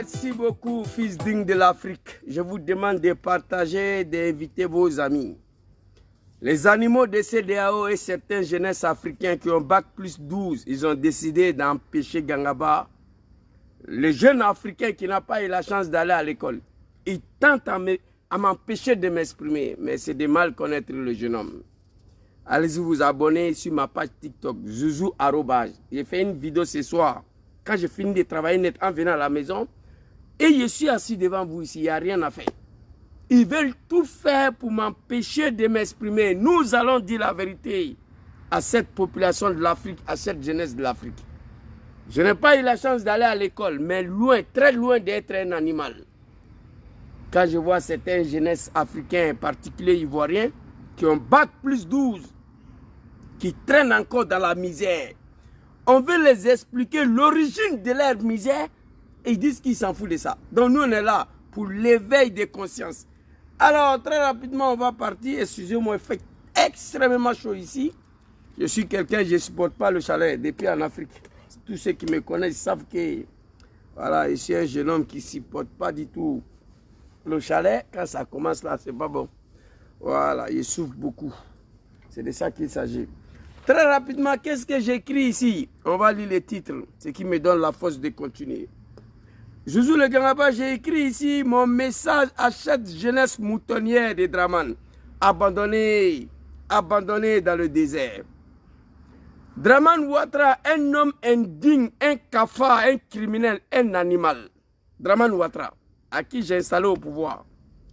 Merci beaucoup, fils digne de l'Afrique. Je vous demande de partager, d'inviter vos amis. Les animaux de CEDEAO et certains jeunesses africains qui ont bac plus 12, ils ont décidé d'empêcher Gangaba. Le jeune africain qui n'a pas eu la chance d'aller à l'école, il tente à m'empêcher de m'exprimer, mais c'est de mal connaître le jeune homme. Allez-y vous abonner sur ma page TikTok, Zouzou Arobage. J'ai fait une vidéo ce soir, quand j'ai fini de travailler net en venant à la maison, et je suis assis devant vous ici, il n'y a rien à faire. Ils veulent tout faire pour m'empêcher de m'exprimer. Nous allons dire la vérité à cette population de l'Afrique, à cette jeunesse de l'Afrique. Je n'ai pas eu la chance d'aller à l'école, mais loin, très loin d'être un animal. Quand je vois certains jeunesses africains, en particulier ivoiriens, qui ont bac plus 12, qui traînent encore dans la misère, on veut les expliquer l'origine de leur misère et ils disent qu'ils s'en foutent de ça. Donc nous on est là pour l'éveil des consciences. Alors très rapidement on va partir. Excusez-moi, il fait extrêmement chaud ici. Je suis quelqu'un, je ne supporte pas le chalet depuis en Afrique. Tous ceux qui me connaissent savent que voilà, je suis un jeune homme qui ne supporte pas du tout le chalet. Quand ça commence là, c'est pas bon. Voilà, je souffre beaucoup. C'est de ça qu'il s'agit. Très rapidement, qu'est-ce que j'écris ici? On va lire les titres, ce qui me donne la force de continuer. Zouzou le Gangaba, j'ai écrit ici mon message à cette jeunesse moutonnière de Dramane, abandonnée dans le désert. Dramane Ouattara, un homme indigne, un cafard, un criminel, un animal. Dramane Ouattara, à qui j'ai installé au pouvoir.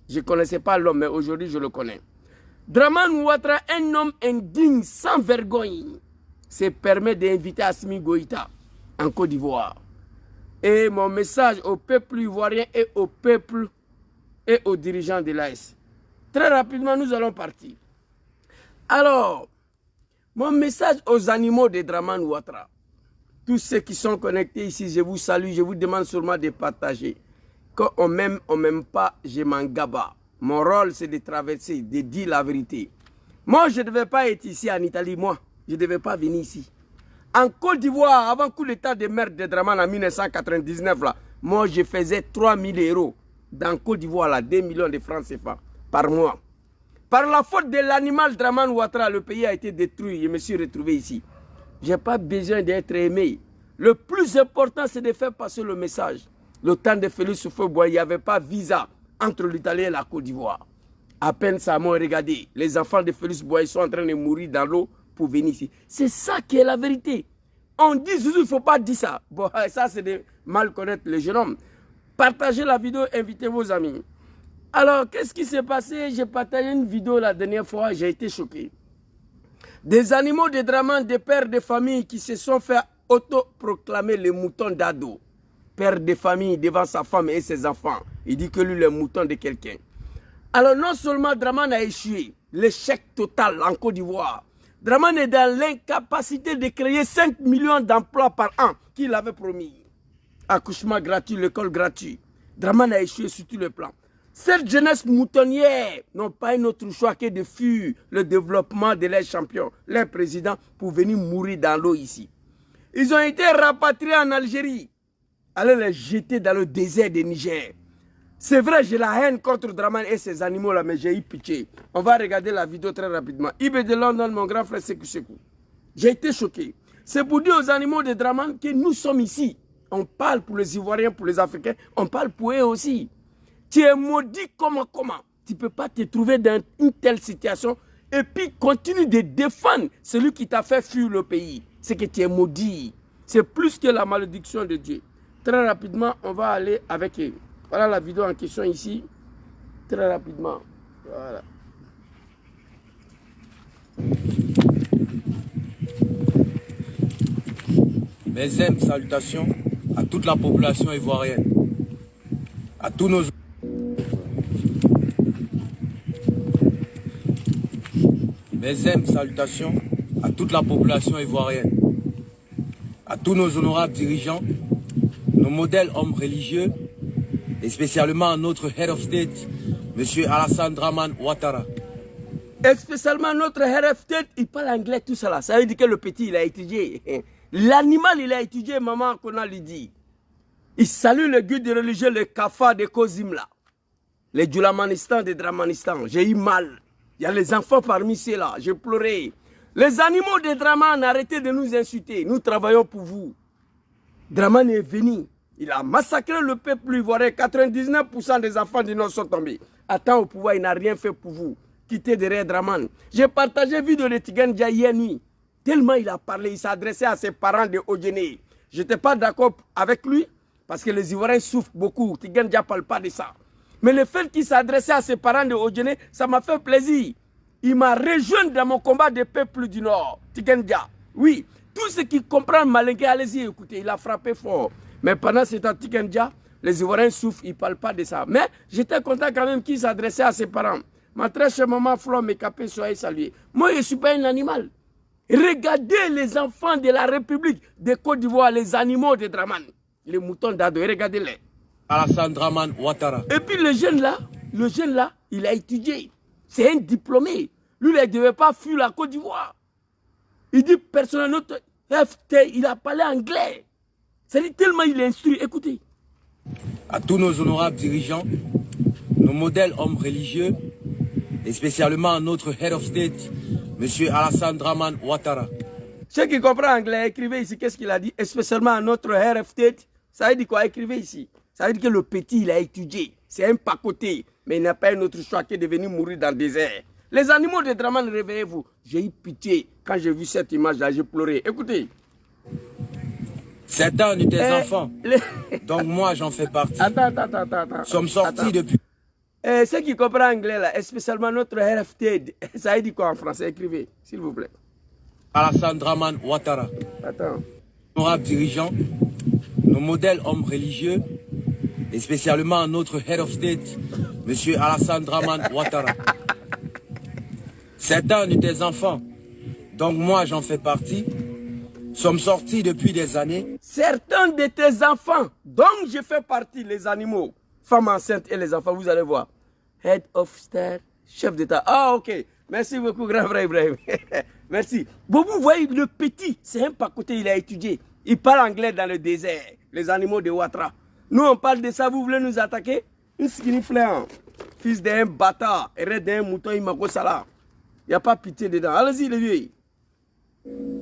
Je ne connaissais pas l'homme, mais aujourd'hui je le connais. Dramane Ouattara, un homme indigne, sans vergogne, se permet d'inviter Assimi Goïta en Côte d'Ivoire. Et mon message au peuple ivoirien et au peuple et aux dirigeants de l'AS. Très rapidement, nous allons partir. Alors, mon message aux animaux de Dramane Ouattara. Tous ceux qui sont connectés ici, je vous salue, je vous demande seulement de partager. Quand on m'aime pas, je m'en gaba. Mon rôle, c'est de traverser, de dire la vérité. Moi, je ne devais pas être ici en Italie, moi. Je ne devais pas venir ici. En Côte d'Ivoire, avant le coup d'état de merde de Dramane en 1999, là, moi, je faisais 3 000 euros. Dans Côte d'Ivoire, là, 2 millions de francs CFA par mois. Par la faute de l'animal Dramane Ouattara, le pays a été détruit. Je me suis retrouvé ici. Je n'ai pas besoin d'être aimé. Le plus important, c'est de faire passer le message. Le temps de Félix Houphouët-Boigny, il n'y avait pas visa entre l'Italie et la Côte d'Ivoire. À peine ça m'a regardé. Les enfants de Félix Houphouët-Boigny sont en train de mourir dans l'eau pour venir ici. C'est ça qui est la vérité. On dit, Zouzou, il ne faut pas dire ça. Bon, ça, c'est de mal connaître les jeunes hommes. Partagez la vidéo, invitez vos amis. Alors, qu'est-ce qui s'est passé? J'ai partagé une vidéo la dernière fois, j'ai été choqué. Des animaux de Dramane, des pères de famille qui se sont fait autoproclamer les moutons d'Ado. Père de famille devant sa femme et ses enfants. Il dit que lui, le mouton de quelqu'un. Alors, non seulement Dramane a échoué, l'échec total en Côte d'Ivoire. Dramane est dans l'incapacité de créer 5 millions d'emplois par an qu'il avait promis. Accouchement gratuit, l'école gratuite. Dramane a échoué sur tous les plans. Cette jeunesse moutonnière n'ont pas un autre choix que de fuir le développement de leurs champions, leurs présidents, pour venir mourir dans l'eau ici. Ils ont été rapatriés en Algérie. Allez les jeter dans le désert de Niger. C'est vrai, j'ai la haine contre Dramane et ces animaux-là, mais j'ai eu pitié. On va regarder la vidéo très rapidement. Ibe de London, mon grand frère Sekou Sekou. J'ai été choqué. C'est pour dire aux animaux de Dramane que nous sommes ici. On parle pour les Ivoiriens, pour les Africains, on parle pour eux aussi. Tu es maudit comment? Tu ne peux pas te trouver dans une telle situation et puis continue de défendre celui qui t'a fait fuir le pays. C'est que tu es maudit. C'est plus que la malédiction de Dieu. Très rapidement, on va aller avec eux. Voilà la vidéo en question ici. Très rapidement. Voilà. Mes salutations à toute la population ivoirienne. À tous nos... Mes salutations à toute la population ivoirienne. À tous nos honorables dirigeants, nos modèles hommes religieux, et spécialement à notre Head of State, M. Alassane Dramane Ouattara. Et spécialement notre Head of State, il parle anglais, tout ça là. Ça veut dire que le petit, il a étudié. L'animal, il a étudié, maman, qu'on a lui dit. Ils saluent le guide religieux, le Kafa de Kozim là. Les Djoulamanistan de Dramanistan. J'ai eu mal. Il y a les enfants parmi ceux-là. J'ai pleuré. Les animaux de Draman, arrêtez de nous insulter. Nous travaillons pour vous. Draman est venu. Il a massacré le peuple ivoirien. 99% des enfants du Nord sont tombés. Attends au pouvoir, il n'a rien fait pour vous. Quittez derrière Draman. J'ai partagé une vidéo de Tigan Dia hier nuit. Tellement il a parlé, il s'est adressé à ses parents de Odjené. Je n'étais pas d'accord avec lui parce que les Ivoiriens souffrent beaucoup. Tigan Dia ne parle pas de ça. Mais le fait qu'il s'adressait à ses parents de Odjené, ça m'a fait plaisir. Il m'a rejoint dans mon combat des peuples du Nord. Tigan Dia. Oui, tous ceux qui comprennent Malinké, allez-y écoutez, il a frappé fort. Mais pendant ce temps, Tigan Dia, les Ivoiriens souffrent, ils ne parlent pas de ça. Mais j'étais content quand même qu'il s'adressait à ses parents. Ma très chère maman Flore Mekapé, soyez saluée. Moi, je ne suis pas un animal. Regardez les enfants de la République de Côte d'Ivoire, les animaux de Draman. Les moutons d'Ado, regardez-les. Alassane Dramane Ouattara. Et puis le jeune là, il a étudié. C'est un diplômé. Lui, il ne devait pas fuir la Côte d'Ivoire. Il dit, personnel, notre FT, il a parlé anglais. C'est tellement il est instruit. Écoutez. À tous nos honorables dirigeants, nos modèles hommes religieux, et spécialement à notre Head of State, M. Alassane Dramane Ouattara. Ceux qui comprennent anglais, écrivez ici qu'est-ce qu'il a dit, et spécialement à notre Head of State. Ça veut dire quoi? Écrivez ici. Ça veut dire que le petit, il a étudié. C'est un pacoté, mais il n'a pas un autre choix que de venir mourir dans le désert. Les animaux de Draman, réveillez-vous. J'ai eu pitié quand j'ai vu cette image-là, j'ai pleuré. Écoutez. C'est un de tes enfants. Donc moi, j'en fais partie. Attends. Nous sommes sortis depuis... Ceux qui comprennent anglais, là, spécialement notre RFT, ça veut dire quoi en français? Écrivez, s'il vous plaît. Alassane Dramane Ouattara. Attends. Honorables dirigeants, nos modèles hommes religieux, et spécialement notre Head of State, M. Alassane Dramane Ouattara. C'est un de tes enfants. Donc moi, j'en fais partie. Nous sommes sortis depuis des années. Certains de tes enfants, donc je fais partie, les animaux, femmes enceintes et les enfants, vous allez voir. Head of State, chef d'État. Ah, ok. Merci beaucoup, grand frère Ibrahim. Merci. Bon, vous voyez, le petit, c'est un pacoté, il a étudié. Il parle anglais dans le désert, les animaux de Ouattara. Nous, on parle de ça, vous voulez nous attaquer? Une skinny fléant, fils d'un bâtard, héros d'un mouton, il m'a ça. Il n'y a pas pitié dedans. Allez-y, les vieux.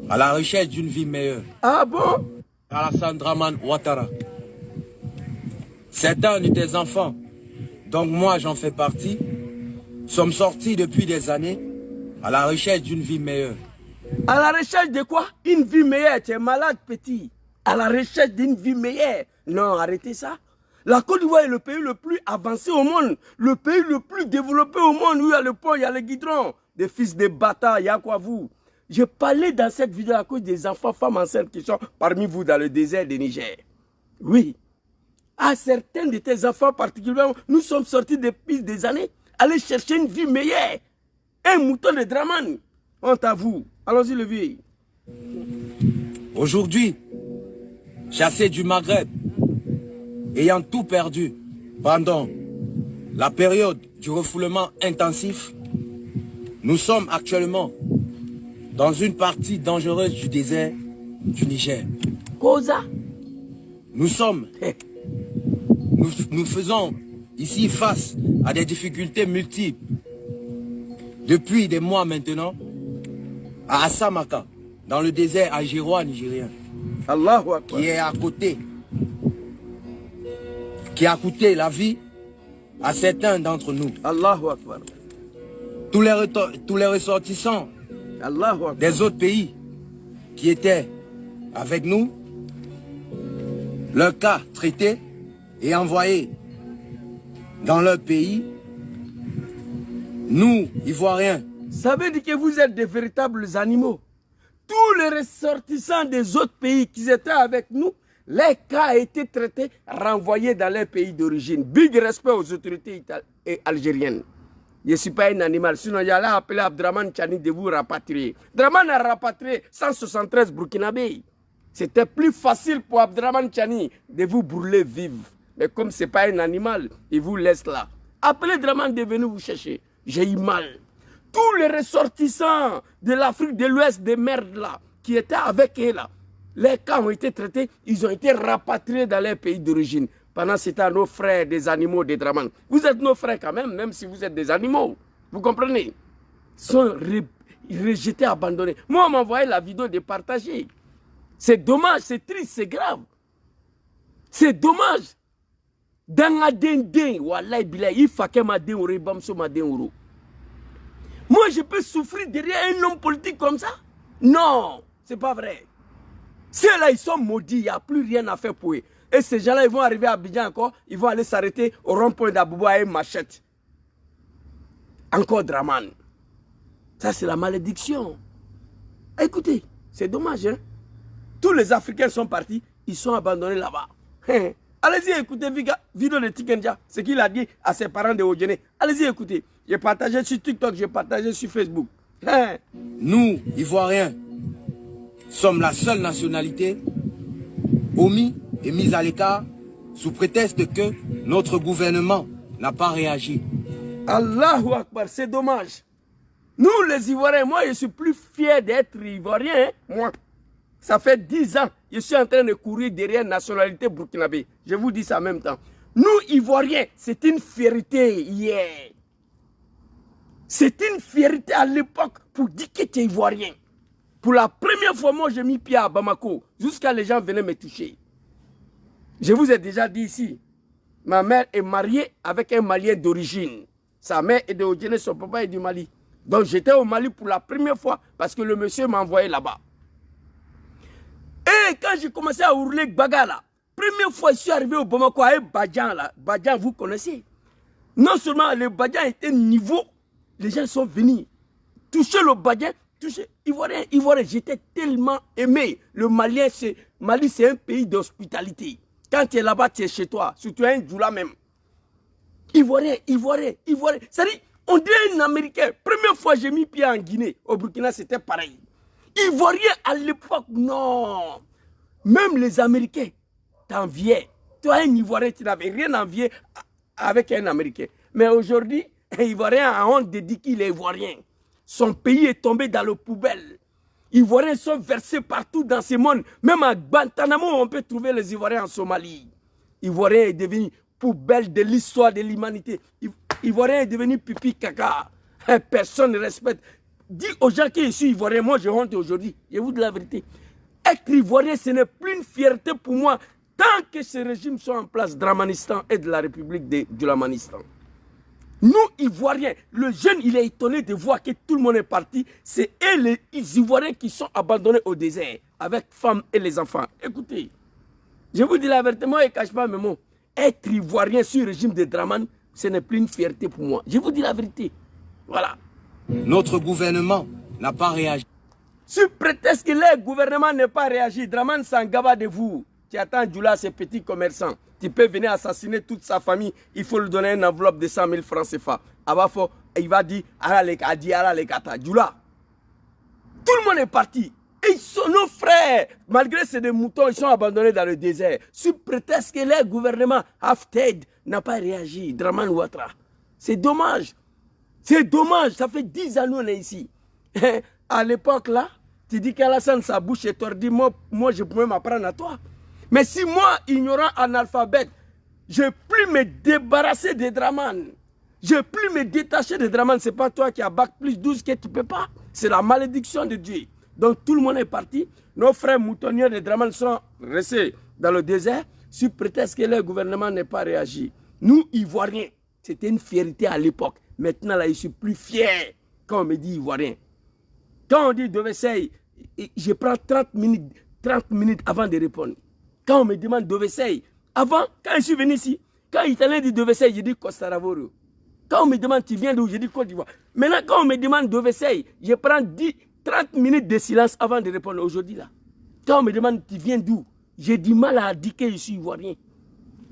À la recherche d'une vie meilleure. Ah bon? Alassane Dramane Ouattara. C'est un de tes enfants. Donc moi, j'en fais partie. Nous sommes sortis depuis des années à la recherche d'une vie meilleure. À la recherche de quoi? Une vie meilleure. Tu es malade, petit. À la recherche d'une vie meilleure. Non, arrêtez ça. La Côte d'Ivoire est le pays le plus avancé au monde. Le pays le plus développé au monde. Où il y a le pont, il y a le guidron. Des fils de bâtards, il y a quoi vous? Je parlais dans cette vidéo à cause des enfants, femmes enceintes qui sont parmi vous dans le désert de Niger. Oui. À certains de tes enfants particulièrement, nous sommes sortis depuis des années. Allez chercher une vie meilleure. Un mouton de Draman. Honte à vous. Allons-y, le vieux. Aujourd'hui, chassé du Maghreb, ayant tout perdu pendant la période du refoulement intensif, nous sommes actuellement dans une partie dangereuse du désert du Niger. Cosa? Nous faisons ici face à des difficultés multiples. Depuis des mois maintenant, à Assamaka, dans le désert algérois nigérien, qui est à côté, qui a coûté la vie à certains d'entre nous. Allahu Akbar. Tous les ressortissants des autres pays qui étaient avec nous, leur cas traité et envoyé dans leur pays, nous, Ivoiriens. Ça veut dire que vous êtes des véritables animaux. Tous les ressortissants des autres pays qui étaient avec nous, les cas ont été traités, renvoyés dans leur pays d'origine. Big respect aux autorités algériennes. Je ne suis pas un animal, sinon il y a là appelé Abdraman Tchani de vous rapatrier. Draman a rapatrié 173 Burkinabés. C'était plus facile pour Abdraman Tchani de vous brûler vif. Mais comme ce n'est pas un animal, il vous laisse là. Appelez Draman de venir vous chercher. J'ai eu mal. Tous les ressortissants de l'Afrique de l'Ouest, des merdes là, qui étaient avec eux là, Les cas ont été traités, ils ont été rapatriés dans leur pays d'origine. Pendant ce temps, nos frères des animaux des Dramane, vous êtes nos frères quand même si vous êtes des animaux. Vous comprenez? Ils sont rejetés, abandonnés. Moi, on m'a envoyé la vidéo de partager. C'est dommage, c'est triste, c'est grave. C'est dommage. Dans la dende, wallahi bilay, il faut que ma den bam so ma den. Moi, je peux souffrir derrière un homme politique comme ça? Non, c'est pas vrai. Ceux-là, ils sont maudits, il n'y a plus rien à faire pour eux. Et ces gens-là, ils vont arriver à Abidjan encore, ils vont aller s'arrêter au rond-point d'Aboubou à une machette. Encore Dramane. Ça, c'est la malédiction. Écoutez, c'est dommage, hein? Tous les Africains sont partis, ils sont abandonnés là-bas. Allez-y, écoutez, vidéo de Tikenja, ce qu'il a dit à ses parents de Odjene. Allez-y, écoutez. J'ai partagé sur TikTok, j'ai partagé sur Facebook. Nous, Ivoiriens, sommes la seule nationalité omis et mise à l'écart sous prétexte que notre gouvernement n'a pas réagi. Allahu Akbar, c'est dommage. Nous, les Ivoiriens, moi, je suis plus fier d'être Ivoirien. Hein? Moi, ça fait 10 ans, je suis en train de courir derrière la nationalité burkinabé. Je vous dis ça en même temps. Nous, Ivoiriens, c'est une fierté hier. C'est une fierté à l'époque pour dire que tu es Ivoirien. Pour la première fois, moi, j'ai mis pied à Bamako, jusqu'à les gens venaient me toucher. Je vous ai déjà dit ici, ma mère est mariée avec un Malien d'origine. Sa mère est de Odjene, son papa est du Mali. Donc j'étais au Mali pour la première fois parce que le monsieur m'a envoyé là-bas. Et quand j'ai commencé à hurler Baga là, première fois je suis arrivé au Bamako à Badjan là. Badjan, vous connaissez. Non seulement le Badjan était niveau, les gens sont venus toucher le Badjan, toucher Ivoirien, j'étais tellement aimé. Le Malien, Mali c'est un pays d'hospitalité. Quand tu es là-bas, tu es chez toi, surtout un Djoula même. Ivoirien. C'est-à-dire, on dirait un Américain. Première fois j'ai mis pied en Guinée, au Burkina, c'était pareil. Ivoirien à l'époque, non. Même les Américains t'enviaient. Toi, un Ivoirien, tu n'avais rien envié avec un Américain. Mais aujourd'hui, un Ivoirien a honte de dire qu'il est Ivoirien. Son pays est tombé dans le poubelle. Ivoiriens sont versés partout dans ce monde. Même à Guantanamo, on peut trouver les Ivoiriens en Somalie. Ivoirien est devenu poubelle de l'histoire de l'humanité. Ivoirien est devenu pipi caca. Personne ne respecte. Dis aux gens que je suis Ivoirien, moi j'ai honte aujourd'hui. Je vous dis la vérité. Être Ivoirien, ce n'est plus une fierté pour moi tant que ces régimes sont en place, Dramanistan et de la République de l'Amanistan. Nous, Ivoiriens, le jeune, il est étonné de voir que tout le monde est parti. C'est eux, les Ivoiriens, qui sont abandonnés au désert, avec femmes et les enfants. Écoutez, je vous dis la vérité, moi, je ne cache pas mes mots. Être Ivoirien sur le régime de Dramane, ce n'est plus une fierté pour moi. Je vous dis la vérité. Voilà. Notre gouvernement n'a pas réagi. Sous prétexte que le gouvernement n'a pas réagi, Dramane s'en gaba de vous. Tu attends Djoula, ces petits commerçants. Tu peux venir assassiner toute sa famille. Il faut lui donner une enveloppe de 100 000 francs CFA. Il va dire, Djoula. Tout le monde est parti. Et ils sont nos frères. Malgré ces moutons, ils sont abandonnés dans le désert. Sous prétexte que le gouvernement Hafted n'a pas réagi. Dramane Ouattara. C'est dommage. C'est dommage. Ça fait 10 ans qu'on est ici. À l'époque là, tu dis qu'Alassane sa bouche est tordue. Moi, je pouvais m'apprendre à toi. Mais si moi, ignorant analphabète, je ne peux plus me débarrasser de Dramane. Je ne peux plus me détacher de Dramane. Ce n'est pas toi qui as bac plus 12 que tu ne peux pas. C'est la malédiction de Dieu. Donc tout le monde est parti. Nos frères moutonniers de Dramane sont restés dans le désert sous prétexte que le gouvernement n'a pas réagi. Nous, Ivoiriens, c'était une fierté à l'époque. Maintenant, là, je suis plus fier quand on me dit Ivoirien. Quand on dit Dovesey, je prends 30 minutes avant de répondre. Quand on me demande Dovesey, avant, quand je suis venu ici, quand l'Italien dit Dovesey, je dis Costa d'Avorio. Quand on me demande tu viens d'où, je dis Côte d'Ivoire. Maintenant, quand on me demande Dovesey, je prends 30 minutes de silence avant de répondre aujourd'hui là. Quand on me demande tu viens d'où, j'ai du mal à dire que je suis Ivoirien.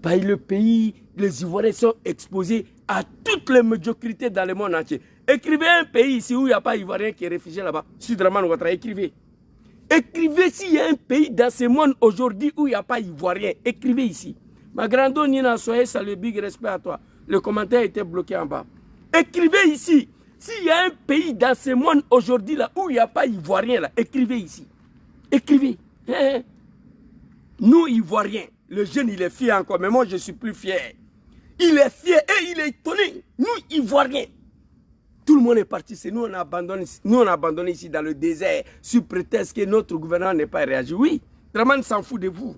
Parce que le pays, les Ivoiriens sont exposés à toutes les médiocrités dans le monde entier. Écrivez un pays ici où il n'y a pas Ivoirien qui est réfugié là-bas. Sur Dramane Ouattara, écrivez. Écrivez s'il y a un pays dans ce monde aujourd'hui où il n'y a pas Ivoirien. Écrivez ici. Ma grande Nina, soyez salué, big respect à toi. Le commentaire était bloqué en bas. Écrivez ici. S'il y a un pays dans ce monde aujourd'hui là où il n'y a pas Ivoirien là, écrivez ici. Écrivez. Nous, Ivoiriens, le jeune, il est fier encore, mais moi, je suis plus fier. Il est fier et il est étonné. Nous, Ivoiriens, tout le monde est parti. C'est nous, on a abandonné ici dans le désert, sous prétexte que notre gouvernement n'est pas réagi. Oui, Dramane s'en fout de vous.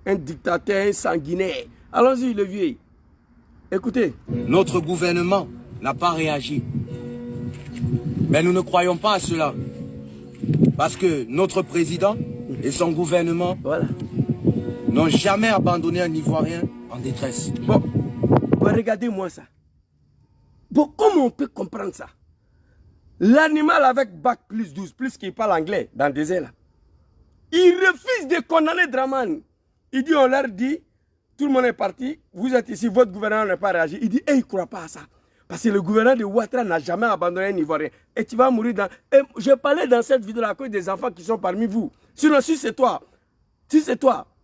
Un dictateur, un sanguinaire. Allons-y, le vieux. Écoutez. Notre gouvernement n'a pas réagi. Mais nous ne croyons pas à cela. Parce que notre président et son gouvernement n'ont jamais abandonné un Ivoirien en détresse. Bon, regardez-moi ça. Bon, comment on peut comprendre ça? L'animal avec bac plus 12, plus qu'il parle anglais dans le désert là, il refuse de condamner Dramane. Il dit, on leur dit, tout le monde est parti, vous êtes ici, votre gouvernement n'a pas réagi. Il dit, il ne croit pas à ça. Parce que le gouvernement de Ouattara n'a jamais abandonné un Ivoirien. Et tu vas mourir dans... Et je parlais dans cette vidéo à cause des enfants qui sont parmi vous. Sinon, si c'est toi,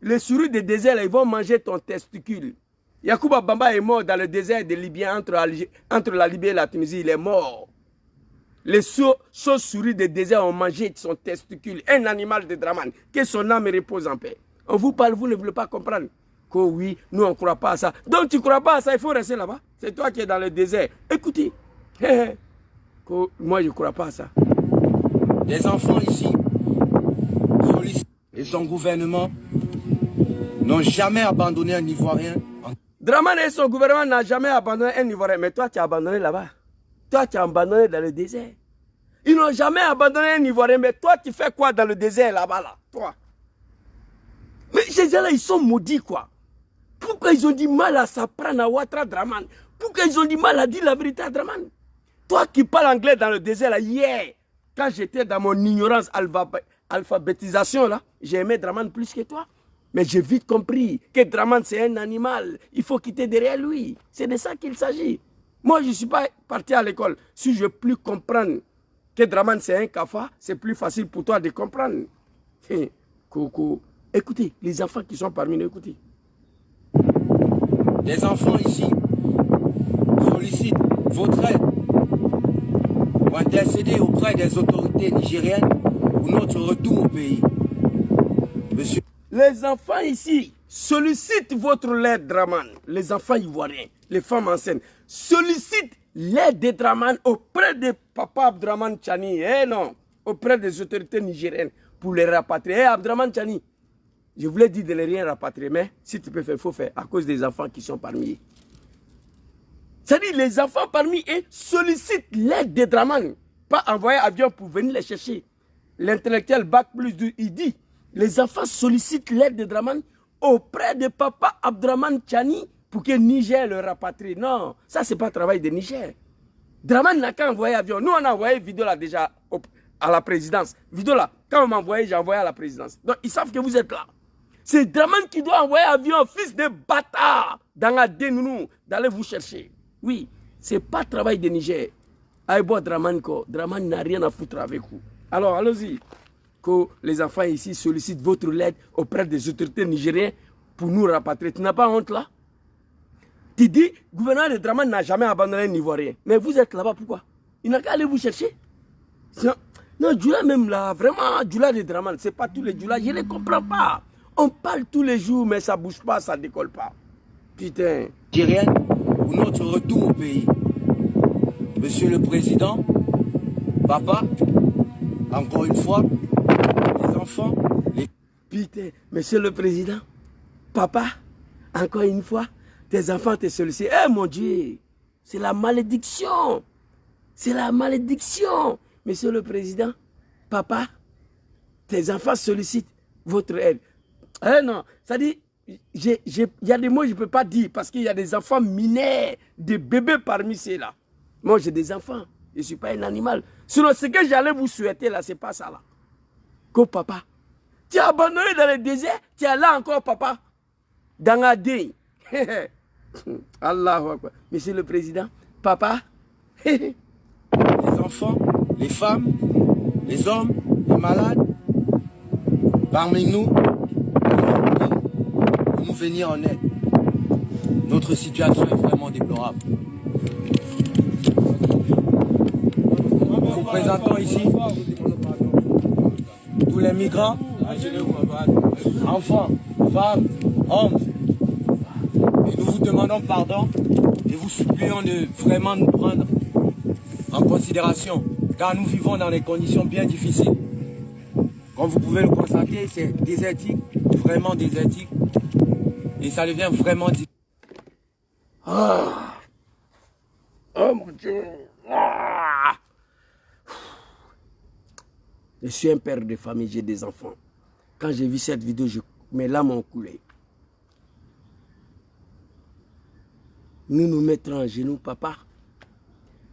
les souris des déserts, ils vont manger ton testicule. Yacouba Bamba est mort dans le désert de Libye, entre la Libye et la Tunisie, il est mort. Les souris des déserts ont mangé son testicule, un animal de Dramane, que son âme repose en paix. On vous parle, vous ne voulez pas comprendre. Que oui, nous on ne croit pas à ça. Donc tu ne crois pas à ça, il faut rester là-bas. C'est toi qui es dans le désert. Écoutez, moi je ne crois pas à ça. Les enfants ici, et son gouvernement n'ont jamais abandonné un Ivoirien. Dramane et son gouvernement n'ont jamais abandonné un Ivoirien. Mais toi tu as abandonné là-bas. Toi tu as abandonné dans le désert. Ils n'ont jamais abandonné un Ivoirien. Mais toi tu fais quoi dans le désert là-bas là? Toi. Mais ces gens-là ils sont maudits quoi. Pourquoi ils ont du mal à s'apprendre à Ouattara Dramane? Pourquoi ils ont du mal à dire la vérité à Dramane? Toi qui parles anglais dans le désert là, hier, quand j'étais dans mon ignorance alphabétisation là, j'ai aimé Dramane plus que toi. Mais j'ai vite compris que Dramane c'est un animal. Il faut quitter derrière lui. C'est de ça qu'il s'agit. Moi je ne suis pas parti à l'école. Si je veux plus comprendre que Dramane c'est un cafard, c'est plus facile pour toi de comprendre. Coco. Écoutez, les enfants qui sont parmi nous, écoutez. Les enfants ici sollicitent votre aide pour intercéder auprès des autorités nigériennes pour notre retour au pays. Monsieur. Les enfants ici sollicitent votre aide, Dramane. Les enfants ivoiriens, les femmes enceintes, sollicitent l'aide de Dramane auprès de Papa Abdramane Tchani. Eh non, auprès des autorités nigériennes pour les rapatrier. Eh Abdramane Tchani, je voulais dire de ne rien rapatrier, mais si tu peux faire, il faut faire, à cause des enfants qui sont parmi eux. C'est-à-dire les enfants parmi eux sollicitent l'aide de Dramane, pas envoyer avion pour venir les chercher. L'intellectuel Bac plus 2, il dit, les enfants sollicitent l'aide de Dramane auprès de Papa Abdramane Tchani pour que Niger le rapatrie. Non, ça c'est pas le travail de Niger. Dramane n'a qu'à envoyer avion. Nous on a envoyé vidéo là déjà à la présidence. Vidéo là, quand on m'a envoyé, j'ai envoyé à la présidence. Donc ils savent que vous êtes là. C'est Dramane qui doit envoyer avion, fils de bâtard, dans la dénounou, d'aller vous chercher. Oui, c'est pas le travail de Niger. Aïbo Dramane, Dramane n'a rien à foutre avec vous. Alors, allons-y. Que les enfants ici sollicitent votre aide auprès des autorités nigériennes pour nous rapatrier. Tu n'as pas honte là? Tu dis, le gouvernement de Dramane n'a jamais abandonné un Ivoirien. Mais vous êtes là-bas, pourquoi? Il n'a qu'à aller vous chercher. Non, Djoula même là, vraiment, Djoula de Dramane, c'est pas tous les Djoula, je ne les comprends pas. On parle tous les jours, mais ça ne bouge pas, ça ne décolle pas. Putain. Nigérienne, pour notre retour au pays. Monsieur le Président, Papa, encore une fois, les enfants, les... Putain, Monsieur le Président, Papa, encore une fois, tes enfants te sollicitent. Eh mon Dieu, c'est la malédiction. C'est la malédiction. Monsieur le Président, Papa, tes enfants sollicitent votre aide. Eh non, ça dit, il y a des mots que je ne peux pas dire parce qu'il y a des enfants mineurs, des bébés parmi ceux-là. Moi, j'ai des enfants, je ne suis pas un animal. Sinon, ce que j'allais vous souhaiter là, ce n'est pas ça là. Que papa, tu as abandonné dans le désert, tu es là encore papa, dans la dé. Allahu Akbar. Monsieur le Président, papa. Les enfants, les femmes, les hommes, les malades, parmi nous, nous venir en aide. Notre situation est vraiment déplorable. Nous présentons ici tous les migrants enfants, femmes, hommes. Et nous vous demandons pardon et vous supplions de vraiment nous prendre en considération, car nous vivons dans des conditions bien difficiles. Comme vous pouvez le constater, c'est désertique, vraiment désertique, et ça devient vraiment difficile. Oh mon Dieu. Je suis un père de famille, j'ai des enfants. Quand j'ai vu cette vidéo, mes larmes ont coulé. Nous nous mettrons en genoux, papa.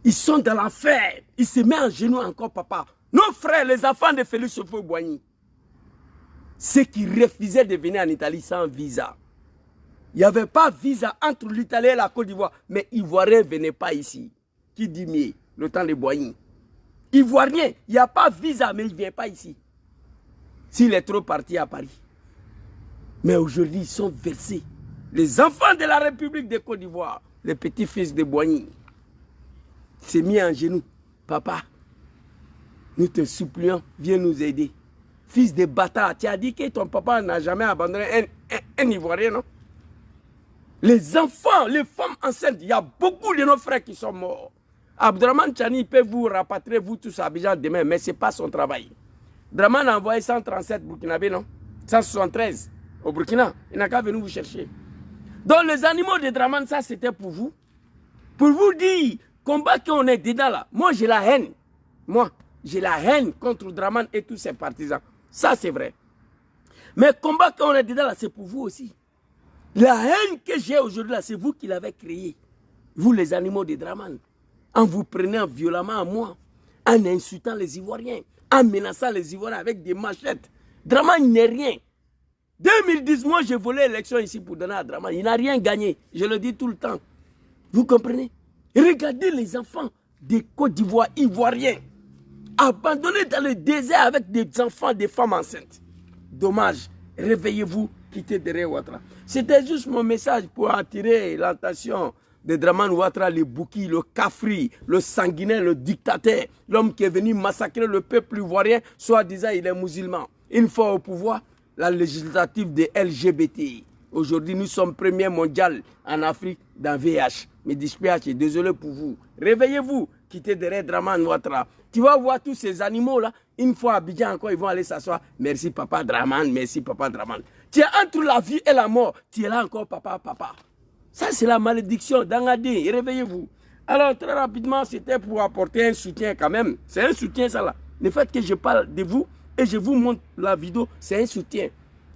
Ils sont dans l'affaire. Ils se mettent en genoux encore, papa. Nos frères, les enfants de Félix Houphouët-Boigny, ceux qui refusaient de venir en Italie sans visa. Il n'y avait pas de visa entre l'Italie et la Côte d'Ivoire. Mais Ivoiriens ne venaient pas ici. Qui dit mieux? Le temps de Boigny. Ivoiriens, il n'y a pas de visa, mais il ne vient pas ici. S'il est trop parti à Paris. Mais aujourd'hui, ils sont versés. Les enfants de la République de Côte d'Ivoire, les petits-fils de Boigny, s'est mis en genoux. Papa, nous te supplions, viens nous aider. Fils de bâtard, tu as dit que ton papa n'a jamais abandonné un Ivoirien, non? Les enfants, les femmes enceintes, il y a beaucoup de nos frères qui sont morts. Abdraman Chani peut vous rapatrier, vous tous à Abidjan demain, mais ce n'est pas son travail. Draman a envoyé 137 Burkinabés, non? 173 au Burkina. Il n'a qu'à venir vous chercher. Donc les animaux de Draman, ça c'était pour vous. Pour vous dire, combat qu'on est dedans là. Moi j'ai la haine. Moi, j'ai la haine contre Draman et tous ses partisans. Ça c'est vrai. Mais combat qu'on est dedans là, c'est pour vous aussi. La haine que j'ai aujourd'hui là, c'est vous qui l'avez créée. Vous les animaux de Draman. En vous prenant violemment à moi. En insultant les Ivoiriens. En menaçant les Ivoiriens avec des machettes. Draman n'est rien. 2010, moi j'ai volé l'élection ici pour donner à Draman. Il n'a rien gagné. Je le dis tout le temps. Vous comprenez? Regardez les enfants des Côte d'Ivoire ivoiriens. Abandonnés dans le désert avec des enfants, des femmes enceintes. Dommage. Réveillez-vous, quittez derrière Ouattara. C'était juste mon message pour attirer l'attention de Draman Ouattara, le Bouki, le Kafri, le sanguinaire, le dictateur, l'homme qui est venu massacrer le peuple ivoirien, soi-disant il est musulman. Une fois au pouvoir, la législative des LGBT. Aujourd'hui, nous sommes premier mondial en Afrique dans VH. Mais DSPH, désolé pour vous. Réveillez-vous, quittez derrière Draman Ouattara. Tu vas voir tous ces animaux-là, une fois à Abidjan encore, ils vont aller s'asseoir. Merci papa Draman, merci papa Draman. Tu es entre la vie et la mort, tu es là encore papa, papa. Ça c'est la malédiction d'Angadé, réveillez-vous. Alors très rapidement, c'était pour apporter un soutien quand même. C'est un soutien ça là. Le fait que je parle de vous et je vous montre la vidéo, c'est un soutien.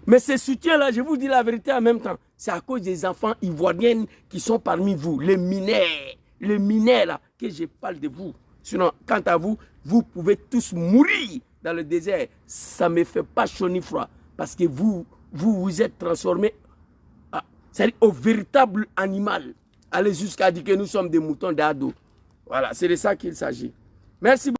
Mais ce soutien-là, je vous dis la vérité en même temps, c'est à cause des enfants ivoiriens qui sont parmi vous, les mineurs là, que je parle de vous. Sinon, quant à vous, vous pouvez tous mourir dans le désert. Ça ne me fait pas chaud ni froid. Parce que vous êtes transformés au véritable animal. Allez jusqu'à dire que nous sommes des moutons d'ado. Voilà, c'est de ça qu'il s'agit. Merci beaucoup.